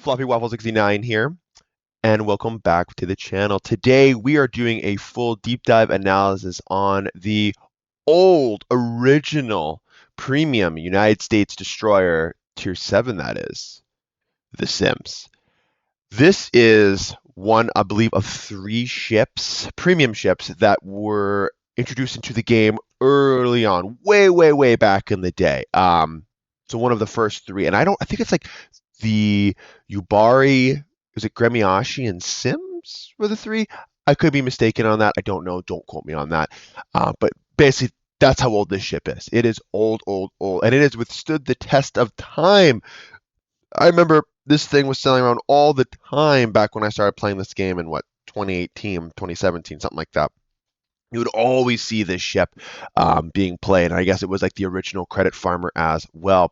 Floppy Waffle 69 here, and welcome back to the channel. Today we are doing a full deep dive analysis on the old original premium United States destroyer tier 7, that is, the Sims. This is one, I believe, of three ships, premium ships, that were introduced into the game early on, way back in the day. So one of the first three, and I think it's like the Yubari, is it Gremiashi and Sims were the three? I could be mistaken on that. I don't know. Don't quote me on that. But basically, that's how old this ship is. It is old, and it has withstood the test of time. I remember this thing was selling around all the time back when I started playing this game in 2018, 2017, something like that. You would always see this ship being played. And I guess it was like the original Credit Farmer as well.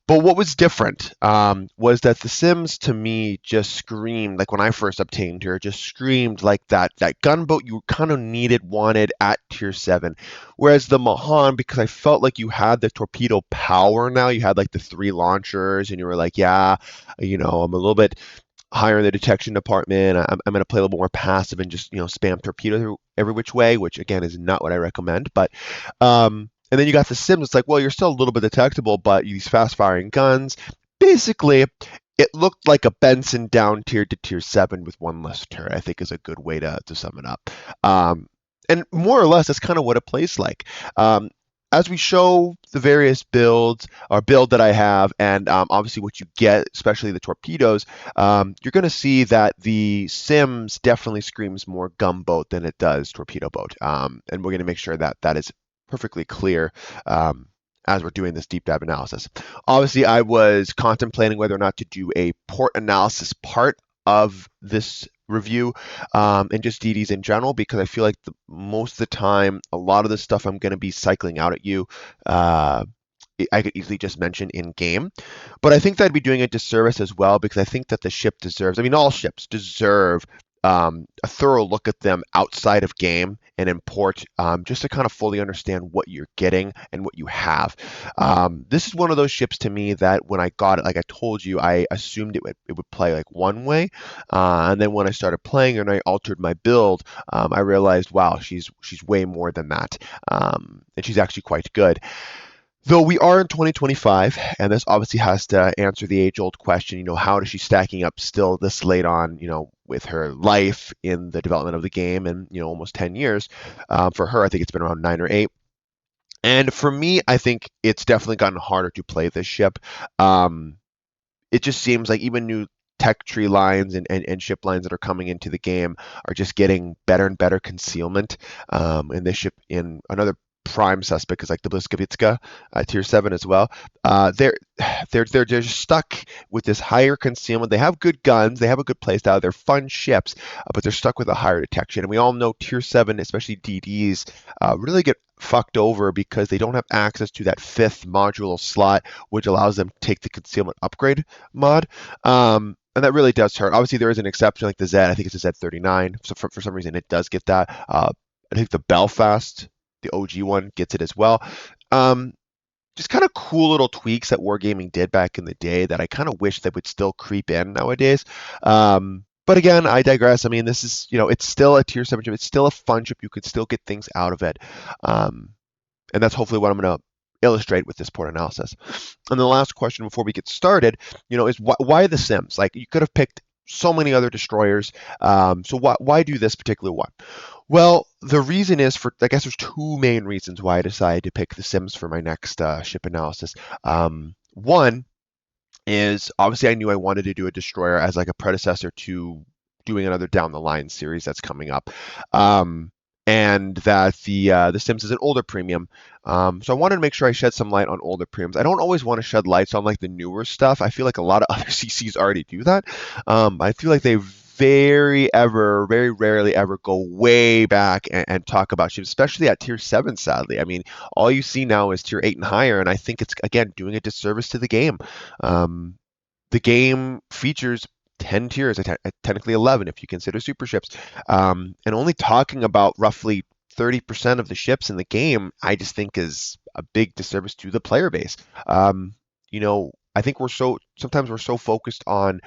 But what was different was that The Sims, to me, just screamed, like when I first obtained her, just screamed like that gunboat you kind of wanted at tier 7. Whereas the Mahan, because I felt like you had the torpedo power now, you had like the 3 launchers, and you were like, yeah, I'm a little bit higher in the detection department. I'm going to play a little more passive and just, spam torpedo every which way, which again is not what I recommend. But and then you got the Sims. It's like, well, you're still a little bit detectable, but these fast-firing guns. Basically, it looked like a Benson down tier to tier 7 with one less turret, I think is a good way to sum it up. And more or less, that's kind of what it plays like. As we show the various builds, or build that I have, and obviously what you get, especially the torpedoes, you're going to see that the Sims definitely screams more gunboat than it does torpedo boat. And we're going to make sure that that is perfectly clear as we're doing this deep dive analysis. Obviously, I was contemplating whether or not to do a port analysis part of this review and just DDs in general, because I feel like most of the time, a lot of the stuff I'm going to be cycling out at you, I could easily just mention in game. But I think that I'd be doing a disservice as well, because I think that the ship deserves, I mean, all ships deserve a thorough look at them outside of game and in port, just to kind of fully understand what you're getting and what you have. This is one of those ships to me that when I got it, like I told you, I assumed it would play like one way, and then when I started playing and I altered my build, I realized, wow, she's way more than that, and she's actually quite good. Though we are in 2025, and this obviously has to answer the age-old question, how is she stacking up still this late on, with her life in the development of the game, and, almost 10 years. For her, I think it's been around 9 or 8. And for me, I think it's definitely gotten harder to play this ship. It just seems like even new tech tree lines and ship lines that are coming into the game are just getting better and better concealment. And this ship, in another prime suspect, is like the Bliskavitska, tier 7 as well. They're just stuck with this higher concealment. They have good guns, they have a good playstyle, they're fun ships, but they're stuck with a higher detection. And we all know tier 7, especially DDs, really get fucked over because they don't have access to that 5th modular slot, which allows them to take the concealment upgrade mod. And that really does hurt. Obviously, there is an exception like the Z. I think it's a Z39. So for some reason, it does get that. I think the Belfast, the OG one, gets it as well. Just kind of cool little tweaks that Wargaming did back in the day that I kind of wish they would still creep in nowadays. But again, I digress. I mean, this is, it's still a tier 7 ship. It's still a fun ship. You could still get things out of it. And that's hopefully what I'm going to illustrate with this port analysis. And the last question before we get started, is why the Sims? Like, you could have picked so many other destroyers. So why do this particular one? Well, the reason is, I guess there's 2 main reasons why I decided to pick the Sims for my next ship analysis. One is, obviously, I knew I wanted to do a destroyer as like a predecessor to doing another down the line series that's coming up. And that the Sims is an older premium. So I wanted to make sure I shed some light on older premiums. I don't always want to shed lights on like the newer stuff. I feel like a lot of other CCs already do that. I feel like they very rarely ever go way back and talk about ships, especially at tier 7, sadly. I mean, all you see now is tier 8 and higher, and I think it's, again, doing a disservice to the game. The game features 10 tiers, technically 11 if you consider super ships, and only talking about roughly 30% of the ships in the game, I just think is a big disservice to the player base. I think sometimes we're so focused on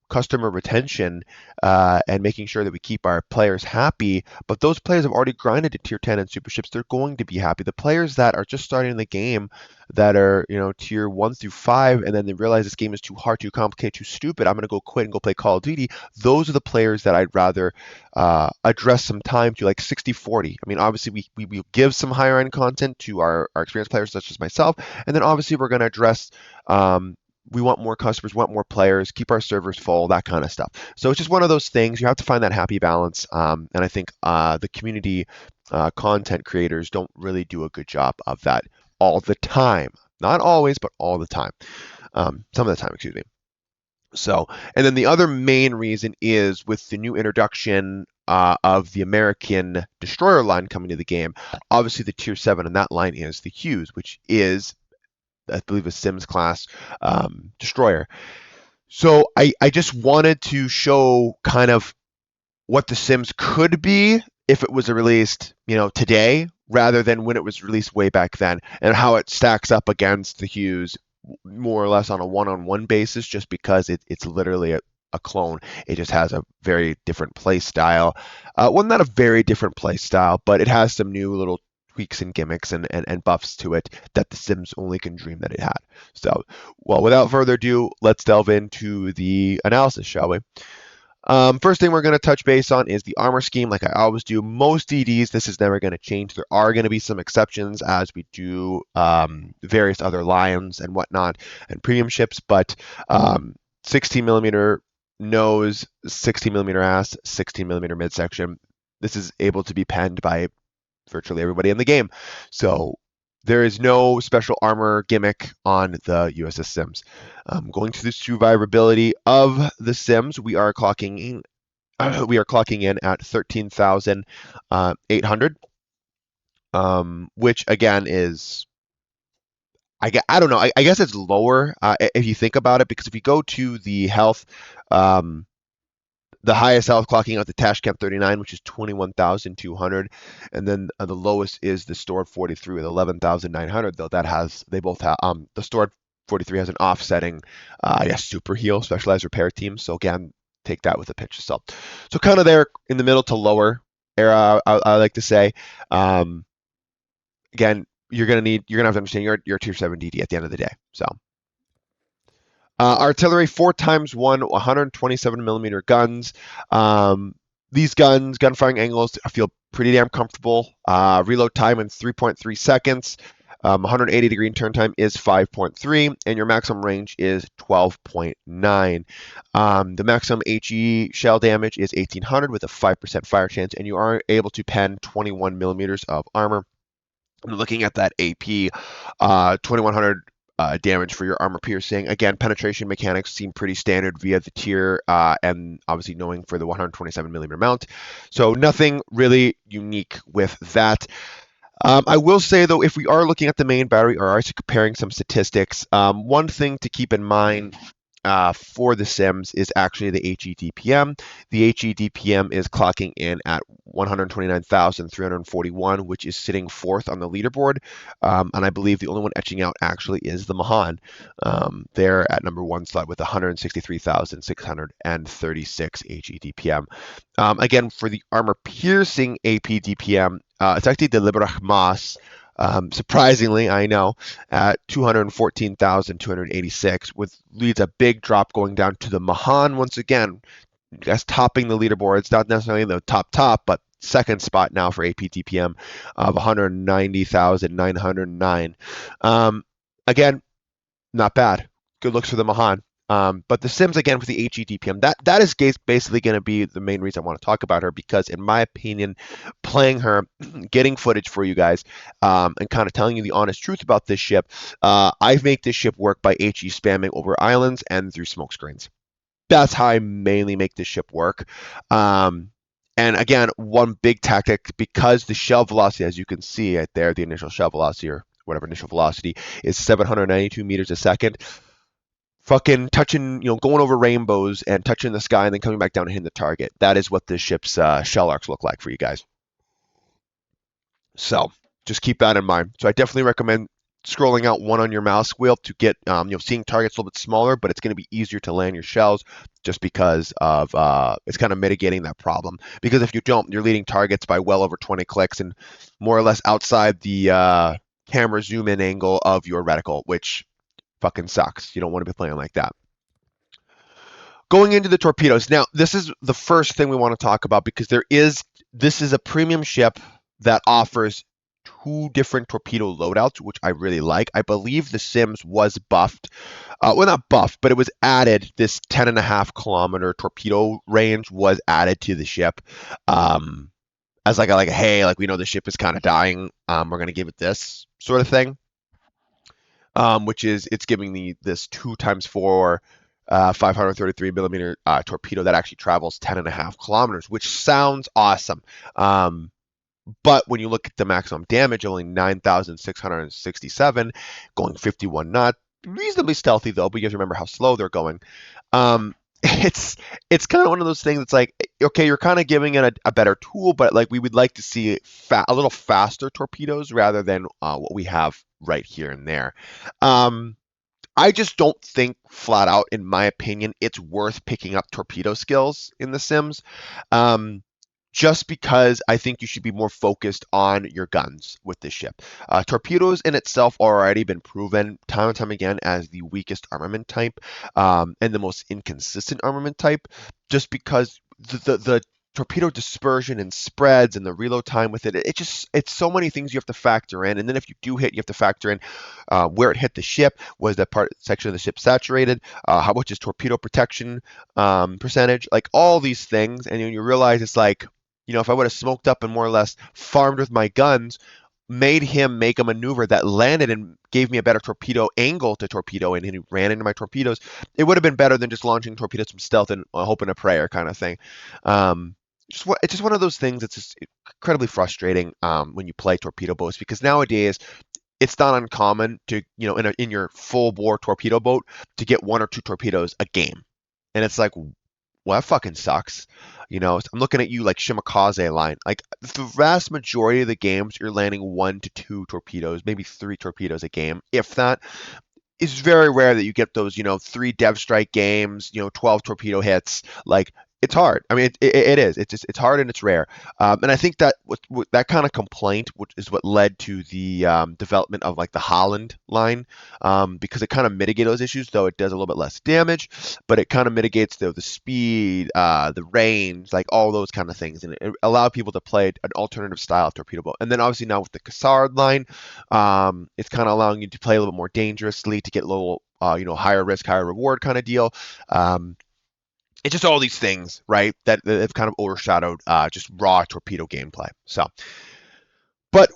customer retention and making sure that we keep our players happy, but those players have already grinded to tier 10 and super ships. They're going to be happy. The players that are just starting the game, that are, tier 1 through 5, and then they realize this game is too hard, too complicated, too stupid, I'm going to go quit and go play Call of Duty. Those are the players that I'd rather address some time to, like 60-40. I mean, obviously we will give some higher end content to our experienced players such as myself, and then obviously we're going to address we want more customers, we want more players, keep our servers full, that kind of stuff. So it's just one of those things. You have to find that happy balance. And I think the community content creators don't really do a good job of that all the time. Not always, but all the time. Some of the time, excuse me. So, and then the other main reason is with the new introduction of the American destroyer line coming to the game. Obviously, the tier 7 on that line is the Hughes, which is, I believe, a Sims class destroyer. So I just wanted to show kind of what The Sims could be if it was released, today, rather than when it was released way back then, and how it stacks up against the Hughes more or less on a one-on-one basis, just because it's literally a clone. It just has a very different play style. Well, not a very different play style, but it has some new little tweaks and gimmicks and buffs to it that The Sims only can dream that it had. So, well, without further ado, let's delve into the analysis, shall we? First thing we're going to touch base on is the armor scheme. Like I always do, most DDs, this is never going to change. There are going to be some exceptions as we do various other lions and whatnot and premium ships, but 16 millimeter nose, 16 millimeter ass, 16 millimeter midsection. This is able to be penned by virtually everybody in the game. So there is no special armor gimmick on the USS Sims. Going to the survivability of the Sims, we are clocking in at 13,800, which again is, I don't know, I guess it's lower if you think about it, because if you go to the health, the highest health clocking out the Tashkent 39, which is 21,200, and then the lowest is the stored 43 with 11,900. Though they both have the stored 43 has an offsetting, I guess, super heal specialized repair team. So again, take that with a pinch of salt. So kind of there in the middle to lower era, I like to say. Again, you're gonna have to understand you're tier 7 DD at the end of the day. So. Artillery 4x1, 127 millimeter guns. These guns, gun firing angles, I feel pretty damn comfortable. Reload time in 3.3 seconds. 180 degree turn time is 5.3, and your maximum range is 12.9. The maximum HE shell damage is 1800 with a 5% fire chance, and you are able to pen 21 millimeters of armor. I'm looking at that AP, 2100 damage for your armor piercing. Again, penetration mechanics seem pretty standard via the tier, and obviously knowing for the 127 millimeter mount. So nothing really unique with that. I will say, though, if we are looking at the main battery or are comparing some statistics, one thing to keep in mind for the Sims is actually the HEDPM. The HEDPM is clocking in at 129,341, which is sitting fourth on the leaderboard. And I believe the only one etching out actually is the Mahan. They're at number 1 slot with 163,636 HEDPM. Again, for the armor piercing APDPM, it's actually the Librach Mas. Surprisingly, I know, at 214,286, with leads a big drop going down to the Mahan once again. That's topping the leaderboard. It's not necessarily the top, but second spot now for AP DPM of 190,909. Again, not bad. Good looks for the Mahan. But the Sims, again, with the HEDPM, that is basically going to be the main reason I want to talk about her, because in my opinion, playing her, getting footage for you guys, and kind of telling you the honest truth about this ship, I make this ship work by HE spamming over islands and through smoke screens. That's how I mainly make this ship work. And again, one big tactic, because the shell velocity, as you can see right there, the initial shell velocity, or whatever initial velocity, is 792 meters a second. Fucking touching, going over rainbows and touching the sky and then coming back down and hitting the target. That is what this ship's shell arcs look like for you guys. So just keep that in mind. So I definitely recommend scrolling out one on your mouse wheel to get seeing targets a little bit smaller, but it's going to be easier to land your shells just because of it's kind of mitigating that problem. Because if you don't, you're leading targets by well over 20 clicks and more or less outside the camera zoom in angle of your reticle, which fucking sucks. You don't want to be playing like that. Going into the torpedoes. Now, this is the first thing we want to talk about because this is a premium ship that offers two different torpedo loadouts, which I really like. I believe the Sims was buffed. Well, not buffed, but it was added. This 10.5 kilometer torpedo range was added to the ship. As like a hey, like we know the ship is kind of dying. We're gonna give it this sort of thing. Which is it's giving me this 2x4 533 millimeter torpedo that actually travels 10.5 kilometers, which sounds awesome. But when you look at the maximum damage, only 9,667, going 51 knots, reasonably stealthy though, but you have to remember how slow they're going. Um, it's kind of one of those things that's like, okay, you're kind of giving it a better tool, but like we would like to see a little faster torpedoes rather than what we have right here and there. Um, I just don't think flat out, in my opinion, it's worth picking up torpedo skills in The Sims. Um, just because I think you should be more focused on your guns with this ship. Torpedoes in itself already been proven time and time again as the weakest armament type and the most inconsistent armament type, just because the torpedo dispersion and spreads and the reload time with it, it's so many things you have to factor in. And then if you do hit, you have to factor in where it hit the ship. Was that part section of the ship saturated? How much is torpedo protection percentage? Like all these things, and you realize it's like, if I would have smoked up and more or less farmed with my guns, made him make a maneuver that landed and gave me a better torpedo angle to torpedo, and he ran into my torpedoes, it would have been better than just launching torpedoes from stealth and hoping a prayer kind of thing. Um, it's just one of those things that's just incredibly frustrating when you play torpedo boats, because nowadays it's not uncommon to, in your full bore torpedo boat to get one or two torpedoes a game. And it's like, well, that fucking sucks. I'm looking at you like Shimakaze line. Like the vast majority of the games, you're landing 1 to 2 torpedoes, maybe 3 torpedoes a game, if that. It's very rare that you get those, 3 Dev Strike games, 12 torpedo hits. Like it's hard. I mean, it is. It's hard and it's rare. And I think that that kind of complaint, which is what led to the development of like the Holland line, because it kind of mitigates those issues, though it does a little bit less damage, but it kind of mitigates the speed, the range, like all those kind of things, and it allowed people to play an alternative style of torpedo boat. And then obviously now with the Cassard line, it's kind of allowing you to play a little bit more dangerously to get a little, higher risk, higher reward kind of deal. It's just all these things, right, that have kind of overshadowed just raw torpedo gameplay. So, but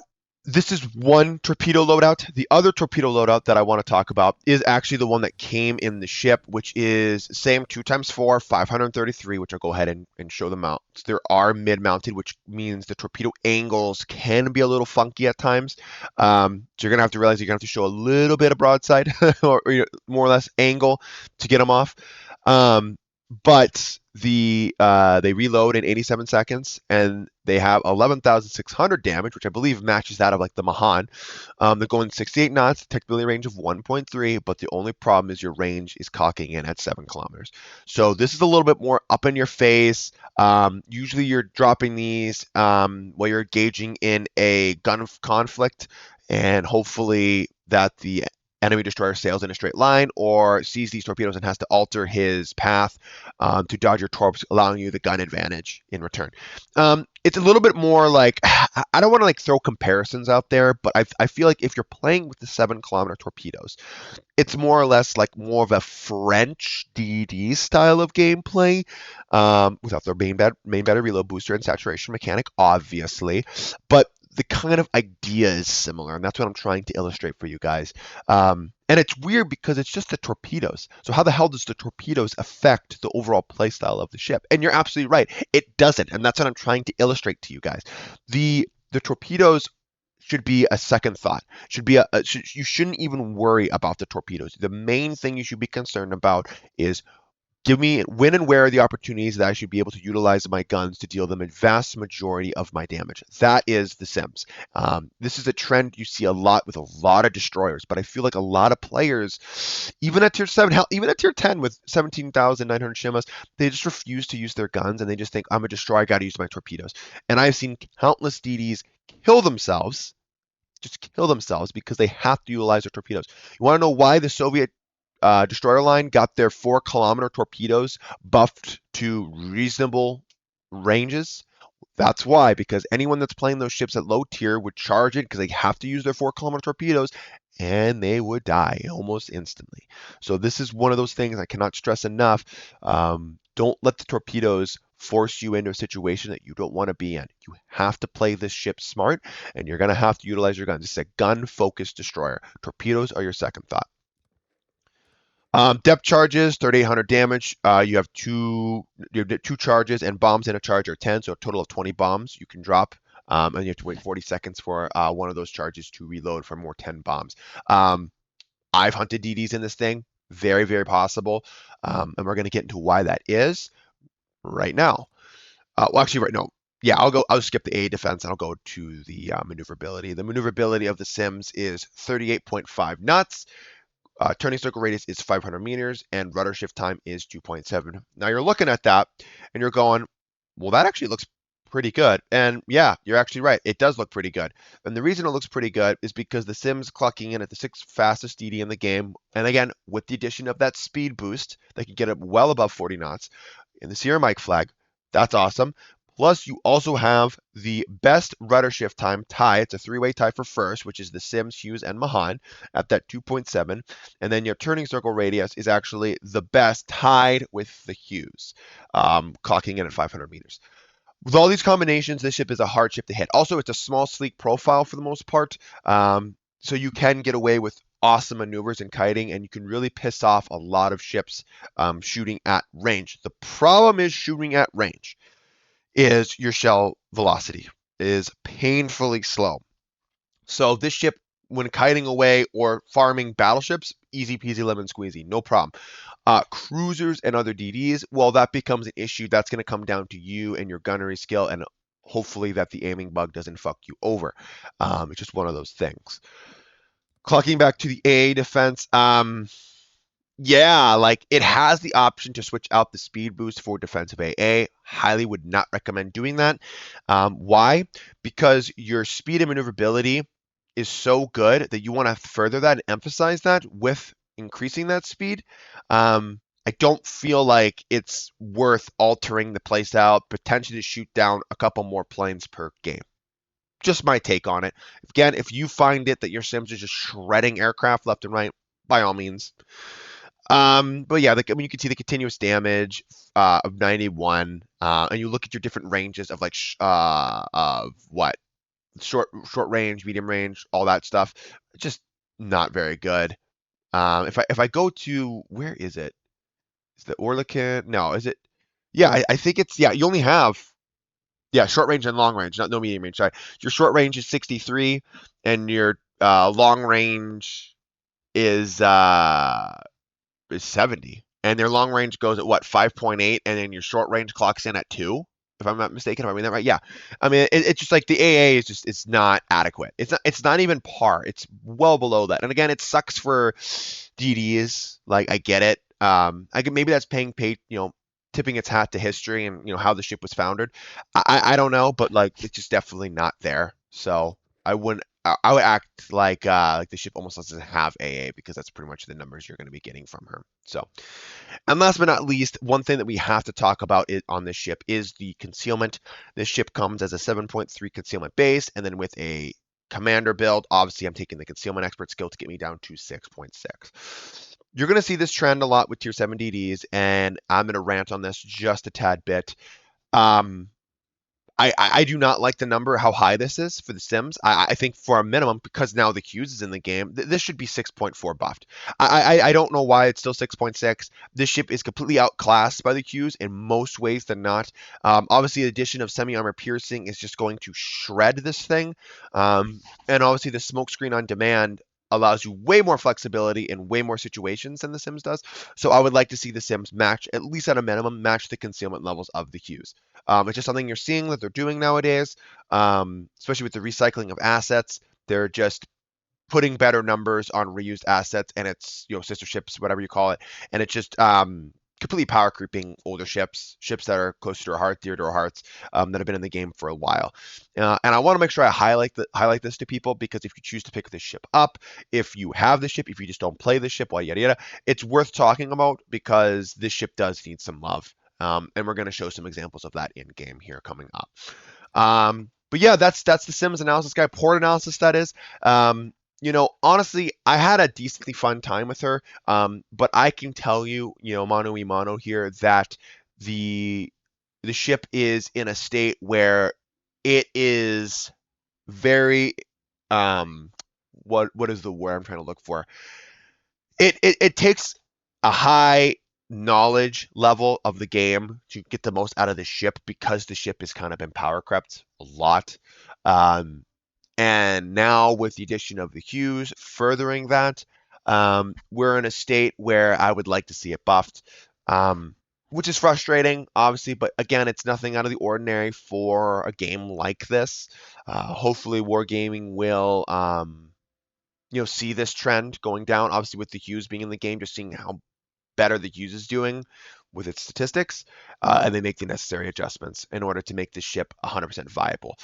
this is one torpedo loadout. The other torpedo loadout that I want to talk about is actually the one that came in the ship, which is same 2x4, 533, which I'll go ahead and show them out. So there are mid-mounted, which means the torpedo angles can be a little funky at times. So you're going to have to realize you're going to have to show a little bit of broadside or more or less angle to get them off. But they reload in 87 seconds, and they have 11,600 damage, which I believe matches that of like the Mahan. They're going 68 knots, technically range of 1.3, but the only problem is your range is cocking in at 7 kilometers. So this is a little bit more up in your face. Usually you're dropping these while you're engaging in a gun conflict, and hopefully that the enemy destroyer sails in a straight line or sees these torpedoes and has to alter his path to dodge your torps, allowing you the gun advantage in return. It's a little bit more like, I don't want to like throw comparisons out there, but I feel like if you're playing with the 7 kilometer torpedoes, it's more or less like more of a French DD style of gameplay, without their main battery reload booster and saturation mechanic, obviously, but the kind of idea is similar, and that's what I'm trying to illustrate for you guys. And it's weird because it's just the torpedoes. So how the hell does the torpedoes affect the overall playstyle of the ship? And you're absolutely right, it doesn't, and that's what I'm trying to illustrate to you guys. The torpedoes should be a second thought. You shouldn't even worry about the torpedoes. The main thing you should be concerned about is Give me when and where are the opportunities that I should be able to utilize my guns to deal them a vast majority of my damage. That is The Sims. This is a trend you see a lot with a lot of destroyers, but I feel like a lot of players, even at tier 7, hell, even at tier 10 with 17,900 shimas, they just refuse to use their guns and they just think, I'm a destroyer, I got to use my torpedoes. And I've seen countless DDs kill themselves, just kill themselves because they have to utilize their torpedoes. You want to know why the Soviet destroyer line got their 4 kilometer torpedoes buffed to reasonable ranges? That's why, because anyone that's playing those ships at low tier would charge it because they have to use their 4 kilometer torpedoes and they would die almost instantly. So this is one of those things I cannot stress enough. Don't let the torpedoes force you into a situation that you don't want to be in. You have to play this ship smart and you're going to have to utilize your guns. This is a gun focused destroyer. Torpedoes are your second thought. Depth charges, 3,800 damage. You have two charges, and bombs in a charge are 10, so a total of 20 bombs you can drop. And you have to wait 40 seconds for one of those charges to reload for more 10 bombs. I've hunted DDs in this thing, very, very possible. And we're going to get into why that is right now. Well, actually, right now, yeah, I'll skip the A defense and I'll go to the maneuverability. The maneuverability of the Sims is 38.5 knots. Turning circle radius is 500 meters, and rudder shift time is 2.7. Now you're looking at that, and you're going, well, that actually looks pretty good. And yeah, you're actually right. It does look pretty good. And the reason it looks pretty good is because the Sims clocking in at the 6th fastest DD in the game. And again, with the addition of that speed boost, they can get up well above 40 knots in the Sierra Mike flag. That's awesome. Plus, you also have the best rudder shift time tie. It's a 3-way tie for first, which is the Sims, Hughes, and Mahan at that 2.7. And then your turning circle radius is actually the best, tied with the Hughes, clocking in at 500 meters. With all these combinations, this ship is a hard ship to hit. Also, it's a small, sleek profile for the most part, so you can get away with awesome maneuvers and kiting, and you can really piss off a lot of ships shooting at range. The problem is shooting at range is your shell velocity is painfully slow. So this ship, when kiting away or farming battleships, easy peasy lemon squeezy, no problem. Cruisers and other DDs, well, that becomes an issue. That's going to come down to you and your gunnery skill, and hopefully that the aiming bug doesn't fuck you over. It's just one of those things. Clocking back to the AA defense, yeah, like it has the option to switch out the speed boost for defensive AA. Highly would not recommend doing that. Why? Because your speed and maneuverability is so good that you want to further that and emphasize that with increasing that speed. I don't feel like it's worth altering the playstyle, potentially to shoot down a couple more planes per game. Just my take on it. Again, if you find it that your Sims are just shredding aircraft left and right, by all means. But yeah, I mean, you can see the continuous damage of 91, and you look at your different ranges of like of what short range, medium range, all that stuff. Just not very good. If I go to where is it? Is the Orlican? No, is it? Yeah, I think it's yeah. You only have short range and long range, not no medium range. Sorry, your short range is 63, and your long range is uh is 70. And their long range goes at what, 5.8, and then your short range clocks in at 2, if I'm not mistaken. Am I reading that right? Yeah. I mean, it's just like the AA is just, it's not adequate. It's not even par. It's well below that. And again, it sucks for DDs. Like, I get it. Maybe that's tipping its hat to history and how the ship was founded. I don't know, but like it's just definitely not there. So I would act like the ship almost doesn't have AA, because that's pretty much the numbers you're going to be getting from her. So, and last but not least, one thing that we have to talk about on this ship is the concealment. This ship comes as a 7.3 concealment base, and then with a commander build. Obviously, I'm taking the concealment expert skill to get me down to 6.6. You're going to see this trend a lot with tier 7 DDs, and I'm going to rant on this just a tad bit. I do not like the number, how high this is for the Sims. I think for a minimum, because now the Hughes is in the game, this should be 6.4 buffed. I don't know why it's still 6.6. This ship is completely outclassed by the Hughes in most ways than not. Obviously, the addition of semi-armor piercing is just going to shred this thing. And obviously, the smokescreen on demand allows you way more flexibility in way more situations than The Sims does. So I would like to see The Sims match, at least at a minimum, match the concealment levels of the Hughes. It's just something you're seeing that they're doing nowadays, especially with the recycling of assets. They're just putting better numbers on reused assets, and it's, sister ships, whatever you call it, and it's just completely power creeping older ships that are closer to our heart, dear to our hearts, that have been in the game for a while. And I want to make sure I highlight this to people, because if you choose to pick this ship up, if you have the ship, if you just don't play the ship, well, yada yada, it's worth talking about, because this ship does need some love. And we're going to show some examples of that in game here coming up. But yeah, that's the Sims analysis guy, port analysis, that is. Honestly, I had a decently fun time with her. But I can tell you, mano y mano here, that the the ship is in a state where it is very what is the word I'm trying to look for? It takes a high knowledge level of the game to get the most out of the ship, because the ship has kind of been power crept a lot. Um, and now with the addition of the Hughes furthering that, we're in a state where I would like to see it buffed, which is frustrating, obviously. But again, it's nothing out of the ordinary for a game like this. Hopefully, Wargaming will, see this trend going down. Obviously, with the Hughes being in the game, just seeing how better the Hughes is doing with its statistics, and they make the necessary adjustments in order to make the ship 100% viable.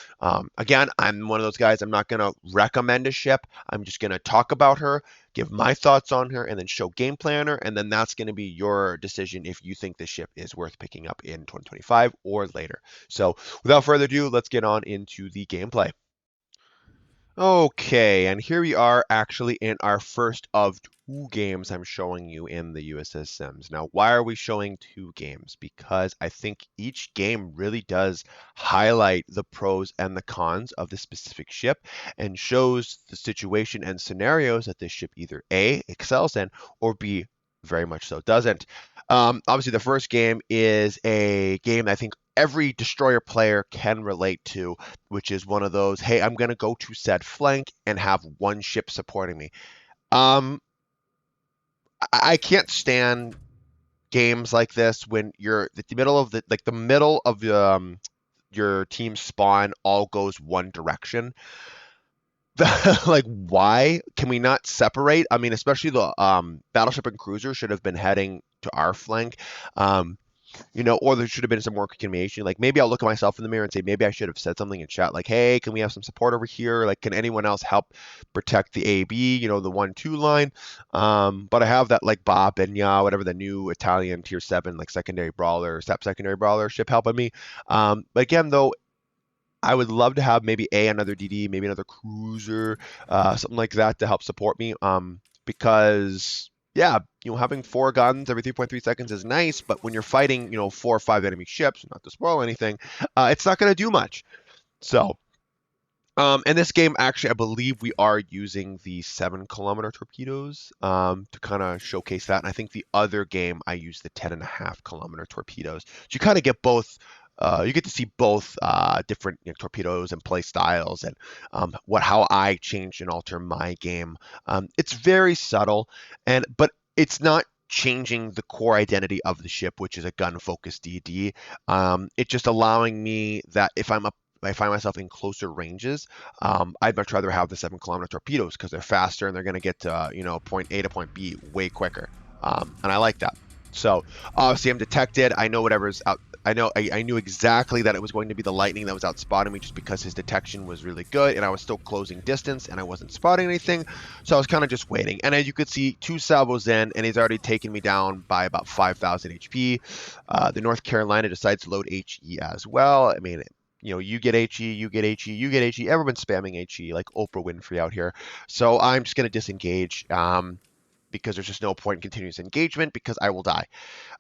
Again, I'm one of those guys, I'm not going to recommend a ship. I'm just going to talk about her, give my thoughts on her, and then show gameplay on her, and then that's going to be your decision if you think the ship is worth picking up in 2025 or later. So without further ado, let's get on into the gameplay. Okay, and here we are actually in our first of two games I'm showing you in the USS Sims. Now, why are we showing two games? Because I think each game really does highlight the pros and the cons of the specific ship, and shows the situation and scenarios that this ship either A, excels in, or B, very much so doesn't. Obviously, the first game is a game I think every destroyer player can relate to, which is one of those, hey, I'm going to go to said flank and have one ship supporting me. Um, I can't stand games like this when you're at the middle of the middle of your team spawn all goes one direction. Like, why can we not separate? I mean, especially the battleship and cruiser should have been heading to our flank. Um, or there should have been some more communication. Like, maybe I'll look at myself in the mirror and say, maybe I should have said something in chat, like, hey, can we have some support over here? Like, can anyone else help protect the AB, the 1-2 line? But I have that, like, Bob and whatever the new Italian tier 7, like, secondary brawler, SAP secondary brawler ship helping me. But again, though, I would love to have maybe another DD, maybe another cruiser, something like that to help support me. Because yeah, having 4 guns every 3.3 seconds is nice, but when you're fighting, 4 or 5 enemy ships, not to spoil anything, it's not going to do much. So in this game, actually, I believe we are using the 7 kilometer torpedoes to kind of showcase that. And I think the other game, I use the 10.5 kilometer torpedoes. So you kind of get both. You get to see both different torpedoes and play styles, and how I change and alter my game. It's very subtle, but it's not changing the core identity of the ship, which is a gun-focused DD. It's just allowing me that if I find myself in closer ranges, I'd much rather have the 7 kilometer torpedoes, because they're faster and they're going to get to, point A to point B way quicker. And I like that. So obviously I'm detected. I know whatever's out. I knew exactly that it was going to be the lightning that was out spotting me, just because his detection was really good, and I was still closing distance and I wasn't spotting anything. So I was kind of just waiting. And as you could see, 2 salvos in, and he's already taken me down by about 5,000 HP. The North Carolina decides to load HE as well. I mean, you get HE, you get HE, you get HE. Everyone's spamming HE like Oprah Winfrey out here. So I'm just going to disengage, because there's just no point in continuous engagement, because I will die.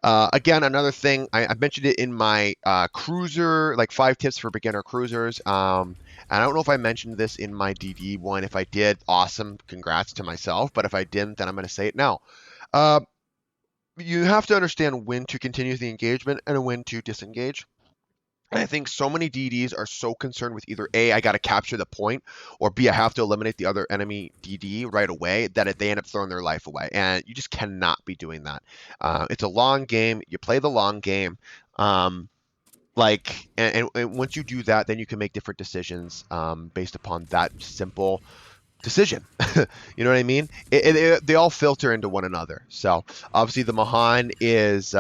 Again, another thing, I mentioned it in my cruiser, like 5 tips for beginner cruisers. And I don't know if I mentioned this in my DD one. If I did, awesome, congrats to myself. But if I didn't, then I'm going to say it now. You have to understand when to continue the engagement and when to disengage. And I think so many DDs are so concerned with either A, I got to capture the point, or B, I have to eliminate the other enemy DD right away, that they end up throwing their life away. And you just cannot be doing that. It's a long game. You play the long game. Um, and once you do that, then you can make different decisions based upon that simple decision. You know what I mean? They all filter into one another. So obviously the Mahan is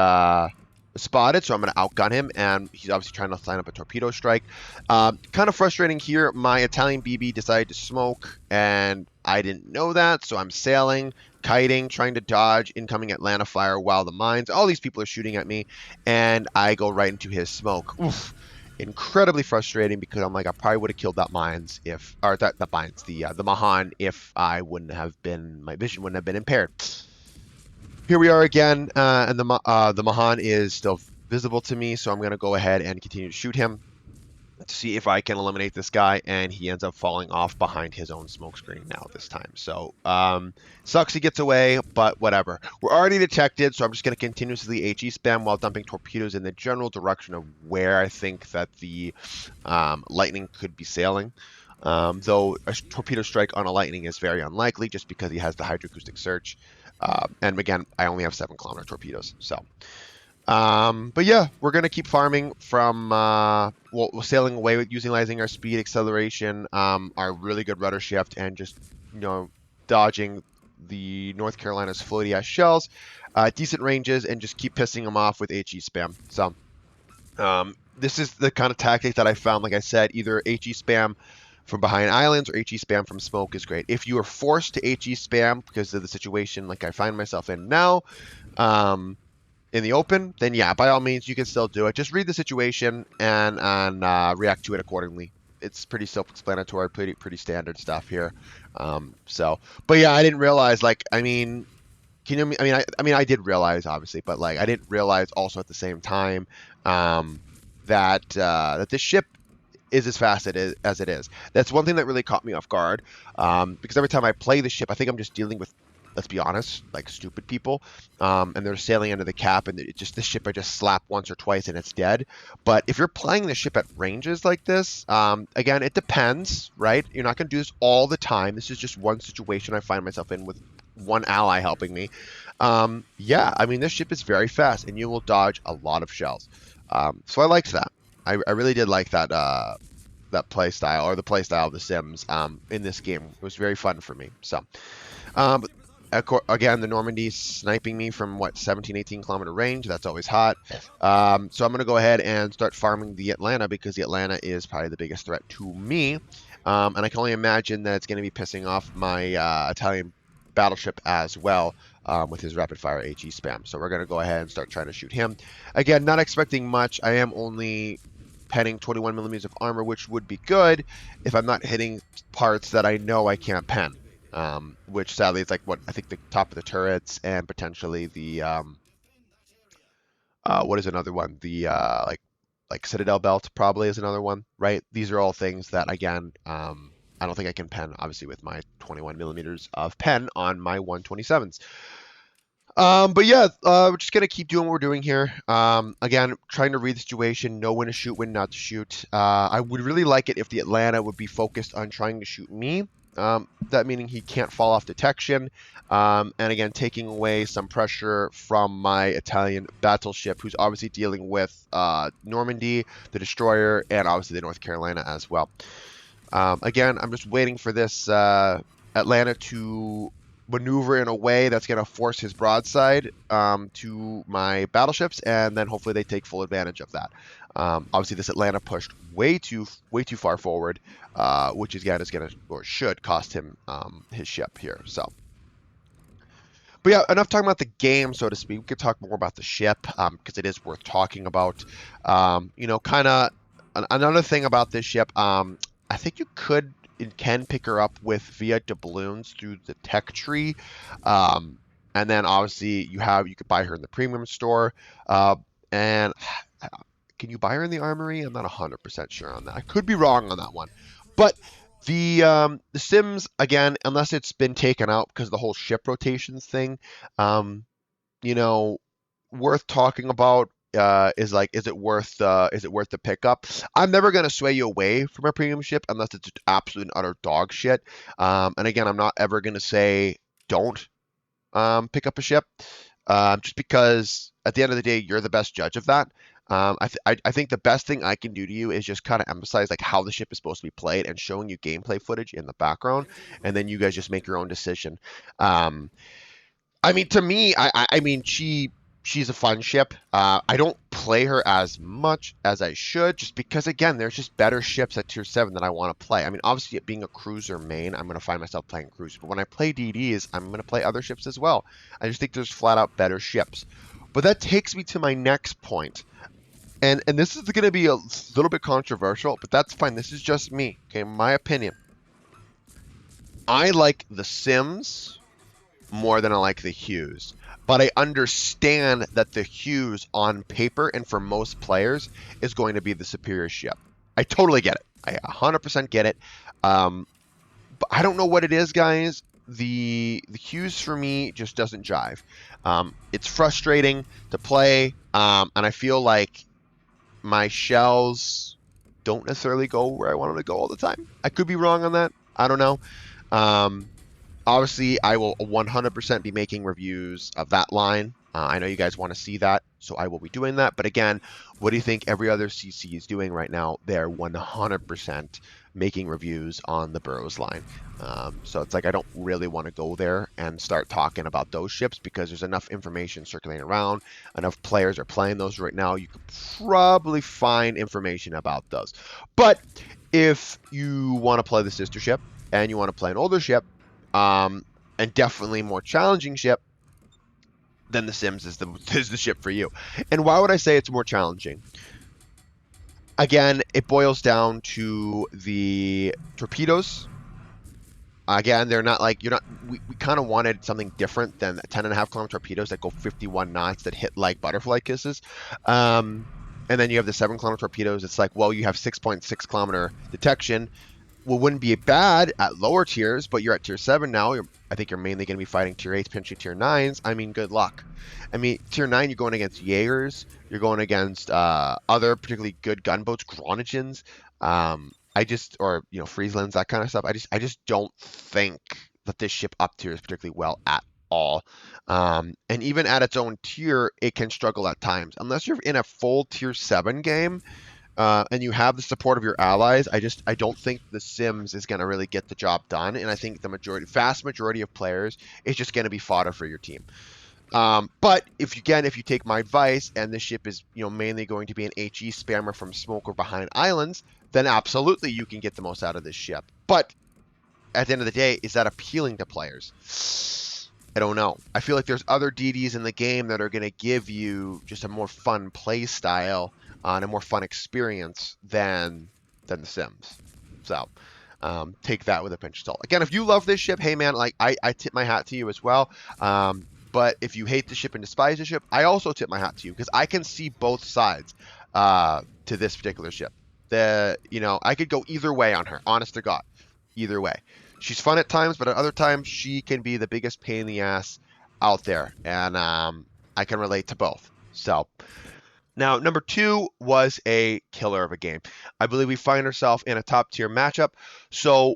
spotted, so I'm going to outgun him, and he's obviously trying to line up a torpedo strike. Kind of frustrating here. My Italian BB decided to smoke, and I didn't know that, so I'm sailing, kiting, trying to dodge incoming Atlanta fire while the mines. All these people are shooting at me, and I go right into his smoke. Oof, incredibly frustrating because I'm like, I probably would have killed that mines if, or that the mines, the Mahan, if I wouldn't have been, my vision wouldn't have been impaired. Here we are again, and the Mahan is still visible to me, so I'm gonna go ahead and continue to shoot him to see if I can eliminate this guy, and he ends up falling off behind his own smoke screen now this time. So, sucks he gets away, but whatever. We're already detected, so I'm just going to continuously HE spam while dumping torpedoes in the general direction of where I think that the lightning could be sailing. Though a torpedo strike on a lightning is very unlikely just because he has the hydroacoustic search. And again, I only have 7-kilometer torpedoes, so. But yeah, we're gonna keep farming from we're sailing away with utilizing our speed, acceleration, our really good rudder shift, and just dodging the North Carolina's floaty ass shells, decent ranges, and just keep pissing them off with HE spam. So this is the kind of tactic that I found. Like I said, either HE spam from behind islands or HE spam from smoke is great. If you are forced to HE spam because of the situation like I find myself in now, in the open, then yeah, by all means, you can still do it. Just read the situation and react to it accordingly. It's pretty self-explanatory, pretty standard stuff here. But yeah, I didn't realize. Like, I mean, can you? I did realize obviously, but like, I didn't realize also at the same time that this ship is as fast as it is. That's one thing that really caught me off guard, because every time I play the ship, I think I'm just dealing with, let's be honest, like stupid people, and they're sailing under the cap, and the ship I just slap once or twice and it's dead. But if you're playing the ship at ranges like this, again, it depends, right? You're not going to do this all the time. This is just one situation I find myself in with one ally helping me. Yeah, I mean, this ship is very fast, and you will dodge a lot of shells. So I liked that. I really did like that play style, or the play style of The Sims in this game. It was very fun for me. So, um, again, the Normandy sniping me from what, 17, 18-kilometer range. That's always hot. So I'm going to go ahead and start farming the Atlanta because the Atlanta is probably the biggest threat to me. And I can only imagine that it's going to be pissing off my Italian battleship as well. With his rapid fire HE spam. So we're going to go ahead and start trying to shoot him. Again, not expecting much. I am only penning 21 millimeters of armor, which would be good if I'm not hitting parts that I know I can't pen. Which sadly is like what I think the top of the turrets and potentially the what is another one? The like Citadel belt probably is another one, right? These are all things that again I don't think I can pen obviously with my 21 millimeters of pen on my 127s. But yeah, we're just gonna keep doing what we're doing here. Again, trying to read the situation, know when to shoot, when not to shoot. I would really like it if the Atlanta would be focused on trying to shoot me. That meaning he can't fall off detection. And again, taking away some pressure from my Italian battleship, who's obviously dealing with Normandy, the destroyer, and obviously the North Carolina as well. Again, I'm just waiting for this Atlanta to maneuver in a way that's going to force his broadside to my battleships, and then hopefully they take full advantage of that. Obviously, this Atlanta pushed way too far forward, which again is going to or should cost him his ship here. So. But yeah, enough talking about the game, so to speak. We could talk more about the ship because it is worth talking about. Kind of another thing about this ship. I think you can pick her up with via doubloons through the tech tree, and then obviously you could buy her in the premium store. And can you buy her in the armory? I'm not 100% sure on that. I could be wrong on that one, but the Sims again, unless it's been taken out because of the whole ship rotations thing, you know, worth talking about. is it worth the pickup? I'm never gonna sway you away from a premium ship unless it's absolute and utter dog shit. And again, I'm not ever gonna say don't pick up a ship, just because at the end of the day, you're the best judge of that. I think the best thing I can do to you is just kind of emphasize like how the ship is supposed to be played and showing you gameplay footage in the background, and then you guys just make your own decision. Um, I mean, to me, I mean, she's a fun ship. I don't play her as much as I should, just because again, there's just better ships at tier 7 that I want to play. I mean, obviously, being a cruiser main, I'm going to find myself playing cruiser. But when I play DDs, I'm going to play other ships as well. I just think there's flat out better ships. But that takes me to my next point. And this is going to be a little bit controversial, but that's fine. This is just me, okay? My opinion. I like the Sims more than I like the Hughes. But I understand that the Hughes on paper and for most players is going to be the superior ship. I totally get it. I 100% get it. But I don't know what it is, guys. The Hughes for me just doesn't jive. It's frustrating to play, and I feel like my shells don't necessarily go where I want them to go all the time. I could be wrong on that. I don't know. Um, Obviously, I will 100% be making reviews of that line. I know you guys want to see that, so I will be doing that. But again, what do you think every other CC is doing right now? They're 100% making reviews on the Burrows line. So it's like I don't really want to go there and start talking about those ships because there's enough information circulating around. Enough players are playing those right now. You could probably find information about those. But if you want to play the sister ship and you want to play an older ship, and definitely more challenging ship, then the Sims is the ship for you. And why would I say it's more challenging? Again, it boils down to the torpedoes. Again, they're not like, we kind of wanted something different than 10.5 kilometer torpedoes that go 51 knots that hit like butterfly kisses. And then you have the 7 kilometer torpedoes. It's like, well, you have 6.6 kilometer detection. Well, wouldn't be bad at lower tiers, but you're at tier 7 now. I think you're mainly going to be fighting tier 8s, potentially tier 9s. I mean, good luck. I mean, tier 9, you're going against Jaegers. You're going against other particularly good gunboats, Groningens. Or, Frieslands, that kind of stuff. I just don't think that this ship up tier is particularly well at all. And even at its own tier, it can struggle at times. Unless you're in a full tier 7 game, and you have the support of your allies, I don't think the Sims is going to really get the job done. And I think the vast majority of players is just going to be fodder for your team. But if you take my advice and this ship is, mainly going to be an HE spammer from smoke or behind islands, then absolutely you can get the most out of this ship. But at the end of the day, is that appealing to players? I don't know. I feel like there's other DDs in the game that are going to give you just a more fun play style and a more fun experience than the Sims. So take that with a pinch of salt. Again, if you love this ship, hey man, like I tip my hat to you as well. But if you hate the ship and despise the ship, I also tip my hat to you because I can see both sides to this particular ship. I could go either way on her, honest to God, either way. She's fun at times, but at other times she can be the biggest pain in the ass out there, and I can relate to both. So. Now, number 2 was a killer of a game. I believe we find ourselves in a top tier matchup. So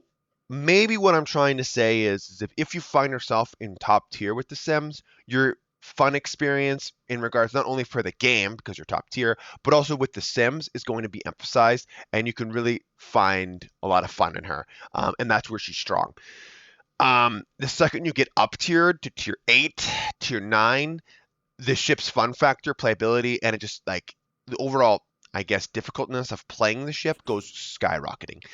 maybe what I'm trying to say is if you find yourself in top tier with the Sims, your fun experience in regards not only for the game, because you're top tier, but also with the Sims is going to be emphasized, and you can really find a lot of fun in her. And that's where she's strong. The second you get up tiered to tier 8, tier 9, the ship's fun factor, playability, and it just like the overall, I guess, difficultness of playing the ship goes skyrocketing.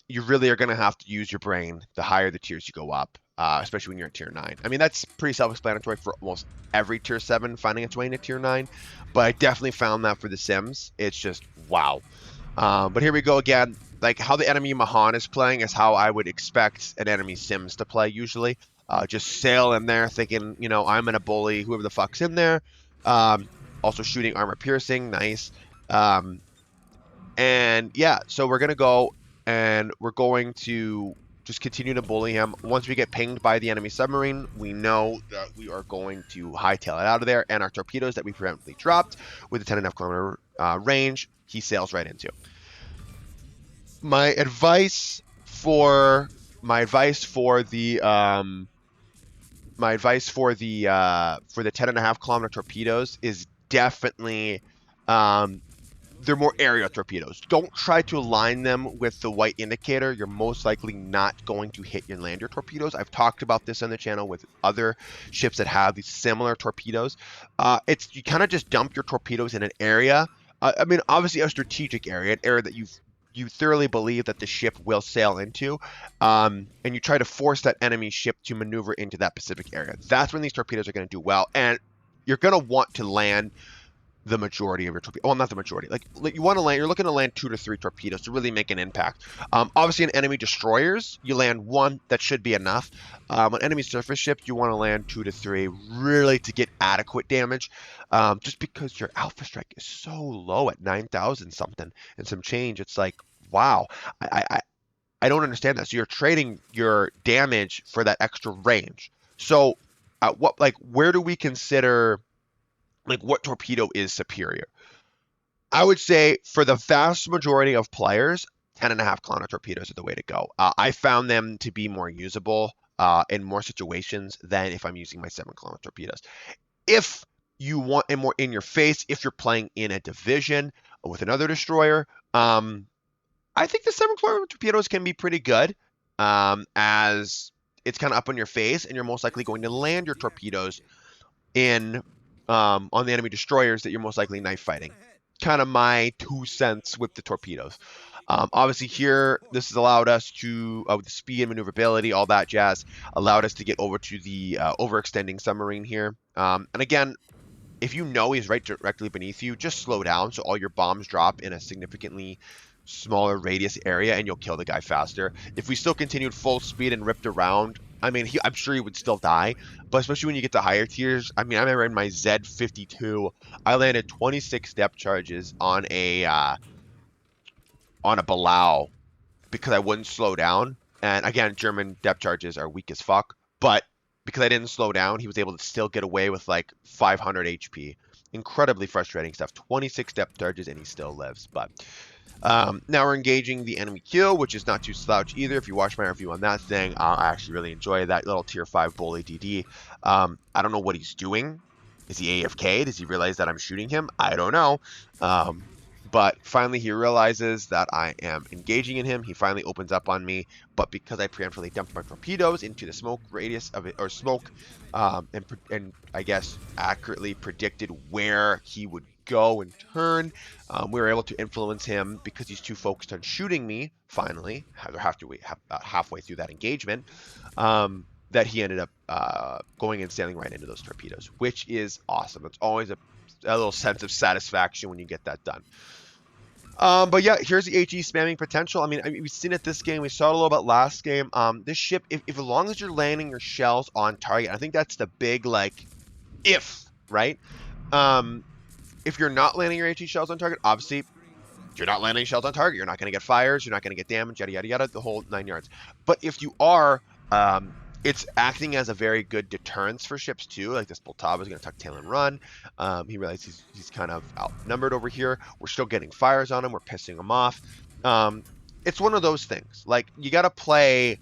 You really are going to have to use your brain the higher the tiers you go up, especially when you're at tier 9. I mean, that's pretty self-explanatory for almost every tier 7 finding its way into tier 9, but I definitely found that for the Sims. It's just wow. But here we go again. Like how the enemy Mahan is playing is how I would expect an enemy Sims to play usually. Just sail in there thinking, I'm going to bully whoever the fuck's in there. Also shooting armor piercing. Nice. And yeah, so we're going to go and we're going to just continue to bully him. Once we get pinged by the enemy submarine, we know that we are going to hightail it out of there, and our torpedoes that we preemptively dropped with a 10.5 kilometer range, he sails right into. My advice for my advice for the my advice for the 10.5 kilometer torpedoes is definitely they're more area torpedoes. Don't try to align them with the white indicator. You're most likely not going to hit and land your torpedoes. I've talked about this on the channel with other ships that have these similar torpedoes. It's you kind of just dump your torpedoes in an area. I mean, obviously a strategic area, an area that you thoroughly believe that the ship will sail into, and you try to force that enemy ship to maneuver into that specific area. That's when these torpedoes are going to do well, and you're going to want to land the majority of your torpedoes. Well, not the majority. Like you want to land, you're looking to land 2 to 3 torpedoes to really make an impact. Obviously, in enemy destroyers, you land 1. That should be enough. On enemy surface ships, you want to land 2 to 3, really to get adequate damage. Just because your alpha strike is so low at 9,000 something and some change, it's like, wow. I don't understand that. So you're trading your damage for that extra range. So, where do we consider? Like, what torpedo is superior? I would say for the vast majority of players, 10.5 kilometer torpedoes are the way to go. I found them to be more usable in more situations than if I'm using my 7 kilometer torpedoes. If you want a more in your face, if you're playing in a division with another destroyer, I think the 7 kilometer torpedoes can be pretty good, as it's kind of up in your face, and you're most likely going to land your torpedoes in on the enemy destroyers that you're most likely knife fighting. Kind of my 2 cents with the torpedoes. Obviously here, this has allowed us to, with the speed and maneuverability, all that jazz, allowed us to get over to the overextending submarine here. And again, if you know he's right directly beneath you, just slow down so all your bombs drop in a significantly smaller radius area and you'll kill the guy faster. If we still continued full speed and ripped around, I mean, I'm sure he would still die, but especially when you get to higher tiers, I mean, I remember in my Z52, I landed 26 depth charges on a Balau because I wouldn't slow down. And again, German depth charges are weak as fuck, but because I didn't slow down, he was able to still get away with like 500 HP. Incredibly frustrating stuff. 26 depth charges and he still lives, but now we're engaging the enemy kill, which is not too slouch either. If you watch my review on that thing, I actually really enjoy that little tier 5 bully DD. I don't know what he's doing. Is he AFK? Does he realize that I'm shooting him? I don't know. But finally he realizes that I am engaging in him. He finally opens up on me, but because I preemptively dumped my torpedoes into the smoke radius of it, or smoke, and I guess accurately predicted where he would go and turn, we were able to influence him because he's too focused on shooting me. Finally, about halfway through that engagement, that he ended up going and sailing right into those torpedoes, which is awesome. It's always a little sense of satisfaction when you get that done. But yeah, here's the HE spamming potential. I mean, we've seen it this game. We saw it a little bit last game. This ship, if as long as you're landing your shells on target, I think that's the big, like, right? If you're not landing your HE shells on target, obviously, if you're not landing shells on target, you're not going to get fires, you're not going to get damage, yada, yada, yada, the whole 9 yards. But if you are, it's acting as a very good deterrence for ships too. Like this Poltava is going to tuck tail and run. He realizes he's kind of outnumbered over here. We're still getting fires on him. We're pissing him off. It's one of those things. Like, you got to play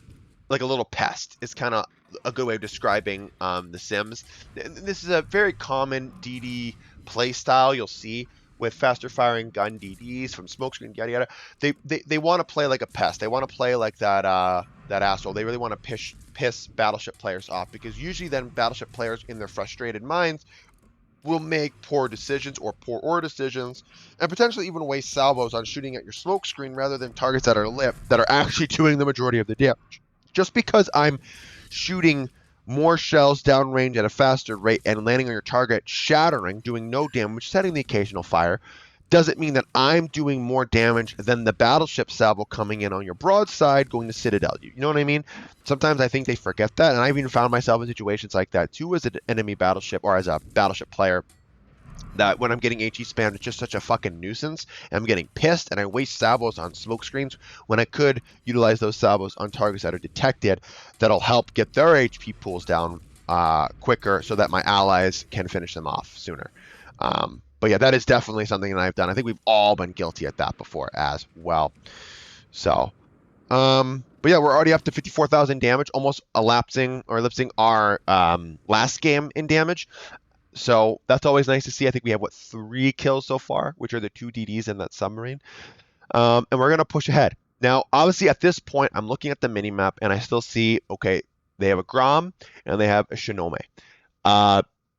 like a little pest. It's kind of a good way of describing the Sims. This is a very common DD play style you'll see with faster firing gun DDs from smokescreen, yada yada. They want to play like a pest. They want to play like that asshole. They really want to piss battleship players off, because usually then battleship players in their frustrated minds will make poor decisions or poor order decisions, and potentially even waste salvos on shooting at your smokescreen rather than targets that are lit, that are actually doing the majority of the damage. Just because I'm shooting more shells downrange at a faster rate and landing on your target, shattering, doing no damage, setting the occasional fire, doesn't mean that I'm doing more damage than the battleship salvo coming in on your broadside going to Citadel. You know what I mean? Sometimes I think they forget that, and I've even found myself in situations like that too as an enemy battleship or as a battleship player, that when I'm getting HE spammed, it's just such a fucking nuisance. And I'm getting pissed, and I waste salvos on smoke screens when I could utilize those salvos on targets that are detected that'll help get their HP pools down quicker so that my allies can finish them off sooner. But yeah, that is definitely something that I've done. I think we've all been guilty at that before as well. So, but yeah, we're already up to 54,000 damage, almost elapsing or ellipsing our last game in damage. So that's always nice to see. I think we have, what, 3 kills so far, which are the 2 DDs in that submarine. And we're going to push ahead. Now, obviously, at this point, I'm looking at the mini-map, and I still see, okay, they have a Grom, and they have a Shinome.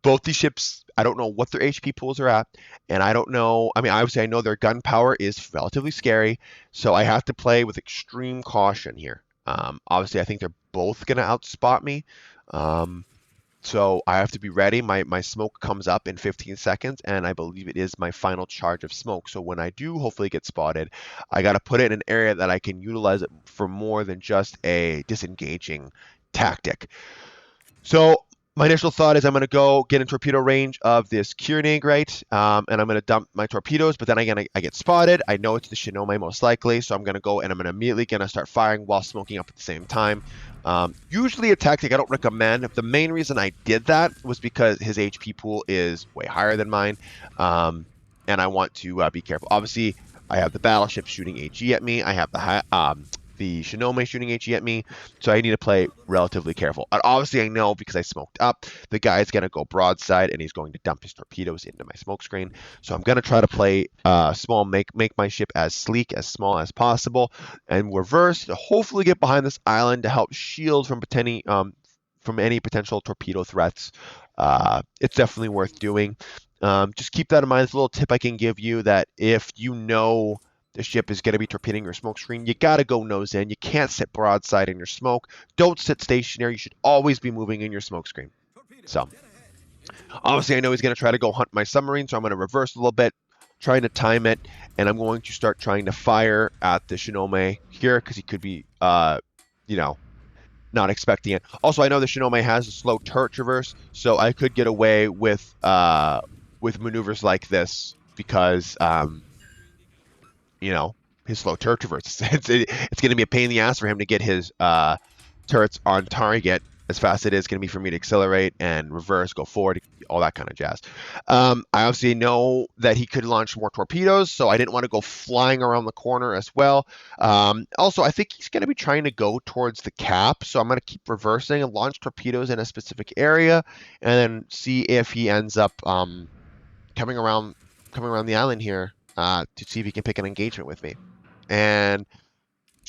Both these ships, I don't know what their HP pools are at, and I don't know. I mean, obviously, I know their gun power is relatively scary, so I have to play with extreme caution here. Obviously, I think they're both going to outspot me. So I have to be ready. My smoke comes up in 15 seconds, and I believe it is my final charge of smoke. So when I do hopefully get spotted, I got to put it in an area that I can utilize it for more than just a disengaging tactic. So my initial thought is I'm going to go get in torpedo range of this Kieran, right? And I'm going to dump my torpedoes, but then again, I get spotted. I know it's the Shinome most likely, so I'm going to go and I'm immediately going to start firing while smoking up at the same time. Usually a tactic I don't recommend. The main reason I did that was because his HP pool is way higher than mine, and I want to be careful. Obviously, I have the battleship shooting HE at me. I have the Shinome shooting HE at me, so I need to play relatively careful. And obviously, I know because I smoked up, the guy's going to go broadside and he's going to dump his torpedoes into my smoke screen. So I'm going to try to play small, make my ship as sleek, as small as possible, and reverse to hopefully get behind this island to help shield from any potential torpedo threats. It's definitely worth doing. Just keep that in mind. It's a little tip I can give you that if you know the ship is going to be torpedoing your smoke screen, you got to go nose in. You can't sit broadside in your smoke. Don't sit stationary. You should always be moving in your smoke screen. So, obviously, I know he's going to try to go hunt my submarine, so I'm going to reverse a little bit, trying to time it, and I'm going to start trying to fire at the Shinome here because he could be, not expecting it. Also, I know the Shinome has a slow turret traverse, so I could get away with maneuvers like this because his slow turret traverse. It's going to be a pain in the ass for him to get his turrets on target as fast as it is going to be for me to accelerate and reverse, go forward, all that kind of jazz. I obviously know that he could launch more torpedoes, so I didn't want to go flying around the corner as well. Also, I think he's going to be trying to go towards the cap, so I'm going to keep reversing and launch torpedoes in a specific area, and then see if he ends up coming around the island here to see if he can pick an engagement with me. And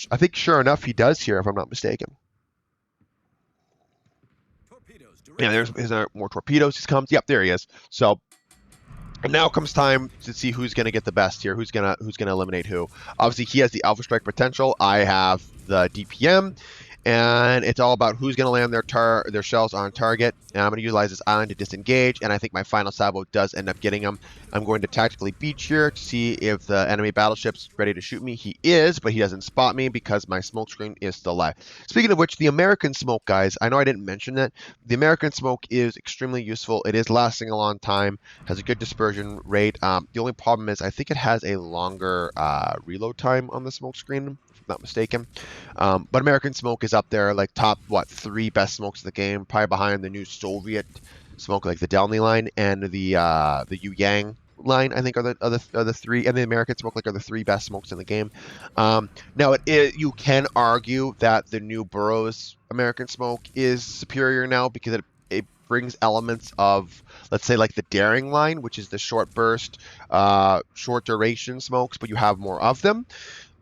I think sure enough he does here, if I'm not mistaken. Yeah, there's more torpedoes. He comes. Yep, there he is. So, and now comes time to see who's going to get the best here. Who's gonna eliminate who? Obviously, he has the Alpha Strike potential. I have the DPM, and it's all about who's going to land their shells on target. And I'm going to utilize this island to disengage, and I think my final salvo does end up getting him. I'm going to tactically beach here to see if the enemy battleship's ready to shoot me. He is, but he doesn't spot me because my smoke screen is still live. Speaking of which, the American smoke, guys, I know I didn't mention that. The American smoke is extremely useful. It is lasting a long time, has a good dispersion rate. The only problem is I think it has a longer reload time on the smoke screen, if I'm not mistaken. But American smoke is up there, like top 3 best smokes in the game, probably behind the new Soviet smoke, like the Delny line and the Yu Yang line. I think are the 3, and the American smoke are the 3 best smokes in the game. Now you can argue that the new Burroughs American smoke is superior now because it brings elements of, let's say, like the Daring line, which is the short burst, short duration smokes, but you have more of them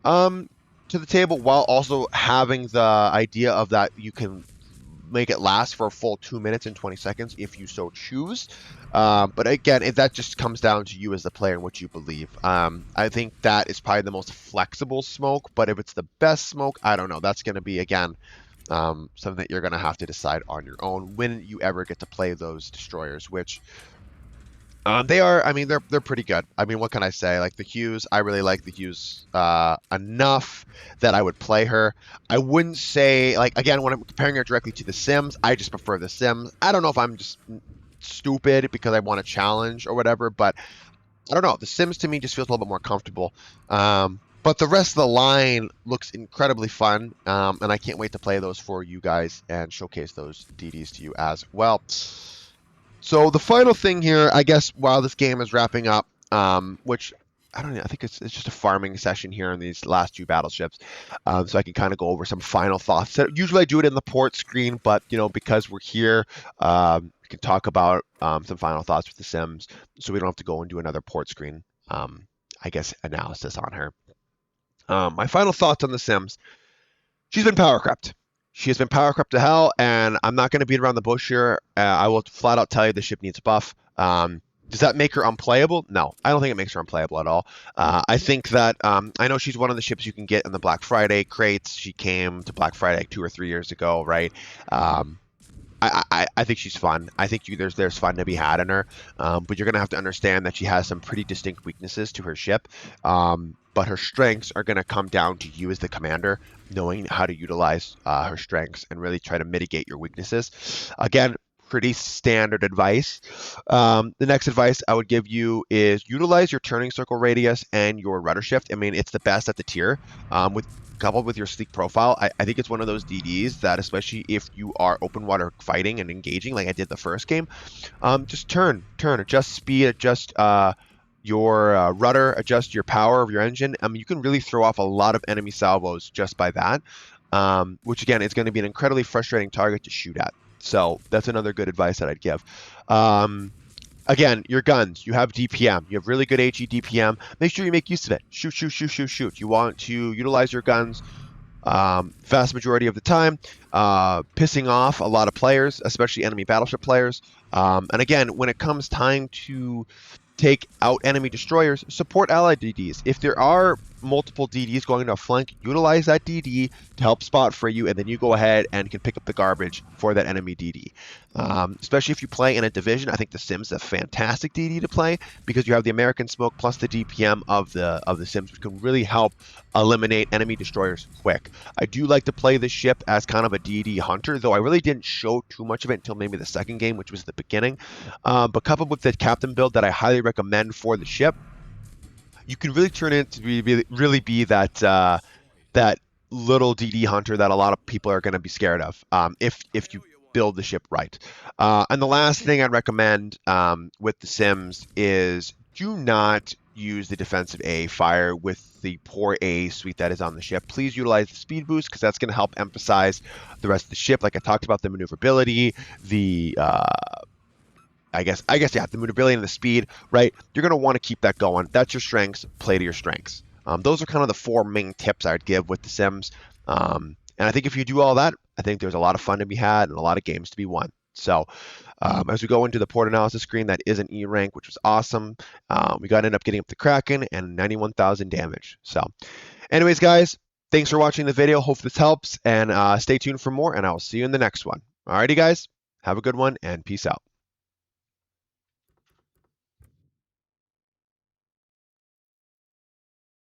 to the table, while also having the idea of that you can make it last for a full 2 minutes and 20 seconds if you so choose. But again, that just comes down to you as the player and what you believe. I think that is probably the most flexible smoke, but if it's the best smoke, I don't know. That's going to be, again, something that you're going to have to decide on your own when you ever get to play those destroyers, which they're pretty good. I mean, what can I say? Like the Hughes, I really like the Hughes enough that I would play her. I wouldn't say, like, again, when I'm comparing her directly to the Sims, I just prefer the Sims. I don't know if I'm just stupid because I want to challenge or whatever, but I don't know. The Sims to me just feels a little bit more comfortable. But the rest of the line looks incredibly fun, and I can't wait to play those for you guys and showcase those DDs to you as well. So the final thing here, I guess, while this game is wrapping up, which I don't know, I think it's just a farming session here in these last two battleships, so I can kind of go over some final thoughts. So usually I do it in the port screen, but because we're here, we can talk about some final thoughts with the Sims, so we don't have to go and do another port screen, I guess, analysis on her. My final thoughts on the Sims. She's been power crept. She has been power crept to hell, and I'm not going to beat around the bush here. I will flat out tell you the ship needs a buff. Does that make her unplayable? No, I don't think it makes her unplayable at all. I think that I know she's one of the ships you can get in the Black Friday crates. She came to Black Friday like 2 or 3 years ago, right? I think she's fun. I think there's fun to be had in her, but you're gonna have to understand that she has some pretty distinct weaknesses to her ship. But her strengths are gonna come down to you as the commander, knowing how to utilize her strengths and really try to mitigate your weaknesses. Again, pretty standard advice. The next advice I would give you is utilize your turning circle radius and your rudder shift. I mean, it's the best at the tier. With coupled with your sleek profile, I think it's one of those DDs that, especially if you are open water fighting and engaging like I did the first game, just turn, adjust speed, adjust your rudder, adjust your power of your engine. I mean, you can really throw off a lot of enemy salvos just by that, which again is going to be an incredibly frustrating target to shoot at. So that's another good advice that I'd give. Again, your guns, you have DPM. You have really good HE DPM. Make sure you make use of it. Shoot, shoot, shoot, shoot, shoot. You want to utilize your guns vast majority of the time, pissing off a lot of players, especially enemy battleship players. And again, when it comes time to take out enemy destroyers, support allied DDs. If there are multiple DDs going to a flank, utilize that DD to help spot for you, and then you go ahead and can pick up the garbage for that enemy DD. Especially if you play in a division, I think the Sims is a fantastic DD to play because you have the American smoke plus the DPM of the Sims, which can really help eliminate enemy destroyers quick. I do like to play this ship as kind of a DD hunter, though I really didn't show too much of it until maybe the second game, which was the beginning. But coupled with the captain build that I highly recommend for the ship, you can really turn it to really be that that little DD hunter that a lot of people are going to be scared of if you build the ship right. And the last thing I'd recommend with the Sims is do not use the defensive A fire with the poor A suite that is on the ship. Please utilize the speed boost because that's going to help emphasize the rest of the ship. Like I talked about, the maneuverability, the I guess yeah, the maneuverability and the speed, right? You're going to want to keep that going. That's your strengths. Play to your strengths. Those are kind of the 4 main tips I'd give with the Sims. And I think if you do all that, I think there's a lot of fun to be had and a lot of games to be won. So as we go into the port analysis screen, that is an E rank, which was awesome. We got to end up getting up the Kraken and 91,000 damage. So anyways, guys, thanks for watching the video. Hope this helps, and stay tuned for more, and I will see you in the next one. Alrighty, guys, have a good one, and peace out.